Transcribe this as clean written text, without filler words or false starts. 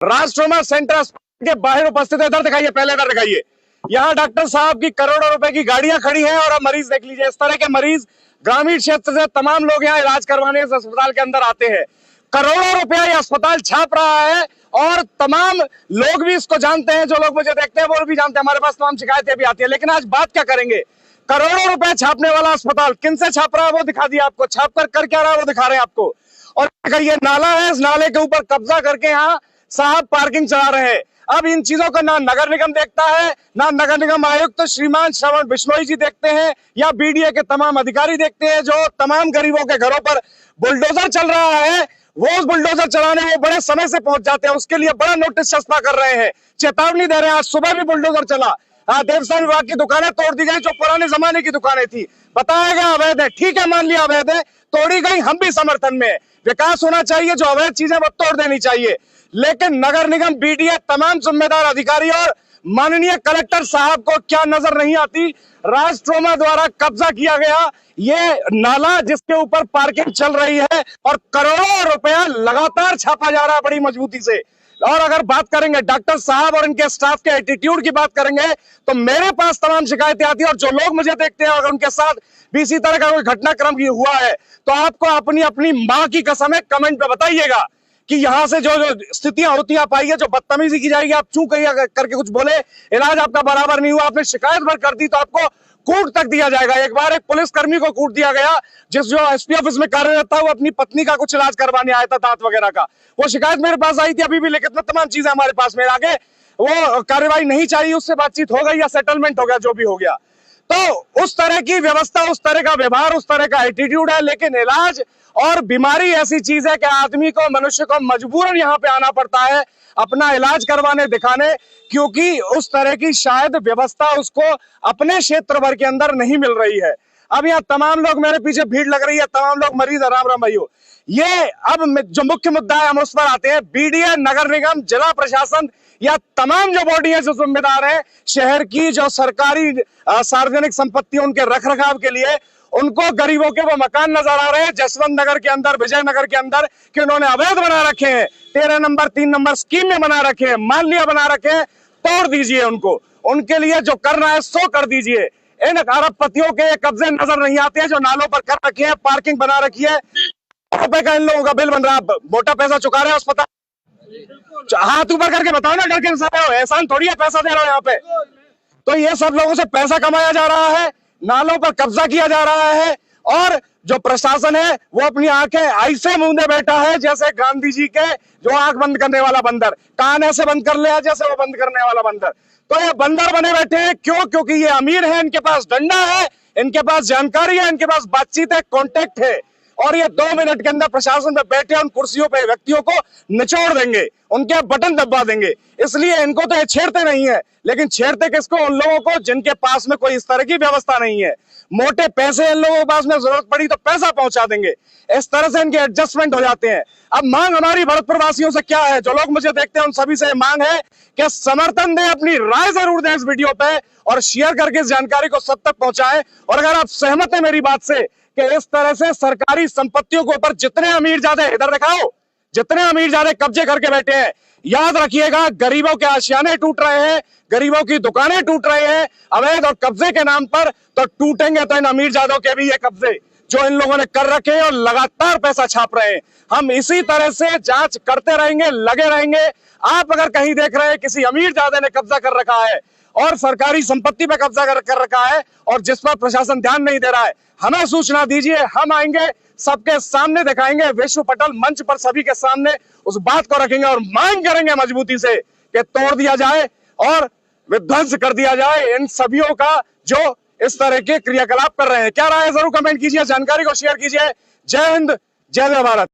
राष्ट्रोमा centre अस्पताल के बाहर उपस्थित है। इधर दिखाइए, पहले इधर दिखाइए। यहाँ डॉक्टर साहब की करोड़ों रुपए की गाड़ियां खड़ी हैं और अब मरीज देख लीजिए। इस तरह के मरीज ग्रामीण क्षेत्र से तमाम लोग यहाँ इलाज करवाने इस अस्पताल के अंदर आते हैं। करोड़ों रुपया ये अस्पताल छाप रहा है और तमाम लोग भी इसको जानते हैं। जो लोग मुझे देखते हैं वो भी जानते हैं। हमारे पास तमाम शिकायतें भी आती है। लेकिन आज बात क्या करेंगे, करोड़ों रुपए छापने वाला अस्पताल किनसे छाप रहा है वो दिखा दिया आपको। छाप कर क्या रहा है वो दिखा रहे हैं आपको। और ये नाला है, इस नाले के ऊपर कब्जा करके यहाँ साहब पार्किंग चला रहे हैं। अब इन चीजों को ना नगर निगम देखता है, ना नगर निगम आयुक्त श्रीमान श्रवण बिश्नोई जी देखते हैं, या बीडीए के तमाम अधिकारी देखते हैं। जो तमाम गरीबों के घरों पर बुलडोजर चल रहा है, वो उस बुलडोजर चलाने में बड़े समय से पहुंच जाते हैं। उसके लिए बड़ा नोटिस चस्पा कर रहे हैं, चेतावनी दे रहे हैं। आज सुबह भी बुलडोजर चला। देवस्थान विभाग की दुकानें तोड़ दी गई, जो पुराने जमाने की दुकानें थी। बताया गया अवैध है, ठीक है, मान लिया अवैध है, तोड़ी गई, हम भी समर्थन में। विकास होना चाहिए, जो अवैध चीजें वो तोड़ देनी चाहिए। लेकिन नगर निगम, बीडीए, तमाम जिम्मेदार अधिकारी और माननीय कलेक्टर साहब को क्या नजर नहीं आती, राष्ट्रोमा द्वारा कब्जा किया गया ये नाला जिसके ऊपर पार्किंग चल रही है और करोड़ों रुपया लगातार छापा जा रहा है बड़ी मजबूती से। और अगर बात करेंगे डॉक्टर साहब और इनके स्टाफ के एटीट्यूड की बात करेंगे तो मेरे पास तमाम शिकायतें आती है। और जो लोग मुझे देखते हैं, अगर उनके साथ भी इसी तरह का कोई घटनाक्रम हुआ है तो आपको अपनी अपनी मां की कसम है, कमेंट पे बताइएगा कि यहां से जो स्थितियां होती हैं, आप आइए, जो बदतमीजी की जाएगी, आप चूं कहिए करके कुछ बोले, इलाज आपका बराबर नहीं हुआ, आपने शिकायत भर कर दी तो आपको कूट तक दिया जाएगा। एक बार एक पुलिसकर्मी को कूट दिया गया, जो एसपी ऑफिस में कार्यरत था, वो अपनी पत्नी का कुछ इलाज करवाने आया था, दांत वगैरह का। वो शिकायत मेरे पास आई थी, अभी भी लिखित में तमाम चीजें हमारे पास में। आगे वो कार्रवाई नहीं चाहिए, उससे बातचीत हो गई या सेटलमेंट हो गया, जो भी हो गया। तो उस तरह की व्यवस्था, उस तरह का व्यवहार, उस तरह का एटीट्यूड है। लेकिन इलाज और बीमारी ऐसी चीज है कि आदमी को, मनुष्य को मजबूरन यहाँ पे आना पड़ता है अपना इलाज करवाने, दिखाने, क्योंकि उस तरह की शायद व्यवस्था उसको अपने क्षेत्र भर के अंदर नहीं मिल रही है। अब यहाँ तमाम लोग, मेरे पीछे भीड़ लग रही है, तमाम लोग मरीज, राम राम भाइयों। ये अब जो मुख्य मुद्दा है, हम उस पर आते हैं। बीडीए, नगर निगम, जिला प्रशासन या तमाम जो बॉडी है, जो जिम्मेदार है शहर की, जो सरकारी सार्वजनिक संपत्ति उनके रख रखाव के लिए, उनको गरीबों के वो मकान नजर आ रहे हैं जसवंत नगर के अंदर, विजयनगर के अंदर, कि उन्होंने अवैध बना रखे हैं, 13 नंबर 3 नंबर स्कीम में बना रखे हैं, मानलिया बना रखे हैं। तोड़ दीजिए उनको, उनके लिए जो करना है सो कर दीजिए। इन अरबपतियों के कब्जे नजर नहीं आते हैं जो नालों पर कर रखे हैं, पार्किंग बना रखी है। रुपए का इन लोगों का बिल बन रहा है, मोटा पैसा चुका रहे हैं अस्पताल। हाथ ऊपर करके बताओ ना, डर के इंसान हो, एहसान थोड़ी है पैसा दे रहा हो यहाँ पे। तो ये सब लोगों से पैसा कमाया जा रहा है, नालों पर कब्जा किया जा रहा है, और जो प्रशासन है वो अपनी आंखें ऐसे मूंदे बैठा है जैसे गांधी जी के जो आंख बंद करने वाला बंदर, कान ऐसे बंद कर लिया जैसे वो बंद करने वाला बंदर। तो ये बंदर बने बैठे हैं। क्यों? क्योंकि ये अमीर है, इनके पास डंडा है, इनके पास जानकारी है, इनके पास बातचीत है, कॉन्टेक्ट है, और ये 2 मिनट के अंदर प्रशासन में बैठे उन कुर्सियों पे व्यक्तियों को निचोड़ देंगे, उनके बटन दबा देंगे। इसलिए इनको तो ये छेड़ते नहीं है। लेकिन छेड़ते किसको? उन लोगों को जिनके पास में कोई इस तरह की व्यवस्था नहीं है। मोटे पैसे इन लोगों के पास में, जरूरत पड़ी तो पैसा पहुंचा देंगे। इस तरह से इनके एडजस्टमेंट हो जाते हैं। अब मांग हमारी भरतपुर वासियों से क्या है, जो लोग मुझे देखते हैं उन सभी से मांग है कि समर्थन दें, अपनी राय जरूर दें इस वीडियो पे, और शेयर करके इस जानकारी को सब तक पहुंचाएं। और अगर आप सहमत हैं मेरी बात से कि इस तरह से सरकारी संपत्तियों के ऊपर जितने अमीर ज्यादा, इधर दिखाओ, जितने अमीर ज्यादा कब्जे करके बैठे हैं, याद रखिएगा गरीबों के आशियाने टूट रहे हैं, गरीबों की दुकानें टूट रहे हैं अवैध और कब्जे के नाम पर। तो टूटेंगे तो इन अमीर जादों के भी ये कब्जे जो इन लोगों ने कर रखे हैं और लगातार पैसा छाप रहे हैं। हम इसी तरह से जांच करते रहेंगे, लगे रहेंगे। आप अगर कहीं देख रहे हैं किसी अमीर जादे ने कब्जा कर रखा है और सरकारी संपत्ति पे कब्जा कर रखा है और जिस पर प्रशासन ध्यान नहीं दे रहा है, हमें सूचना दीजिए। हम आएंगे, सबके सामने दिखाएंगे, विश्व पटल मंच पर सभी के सामने उस बात को रखेंगे और मांग करेंगे मजबूती से कि तोड़ दिया जाए और विध्वंस कर दिया जाए इन सभियों का जो इस तरह के क्रियाकलाप कर रहे हैं। क्या राय है जरूर कमेंट कीजिए, जानकारी को शेयर कीजिए। जय हिंद, जय भारत।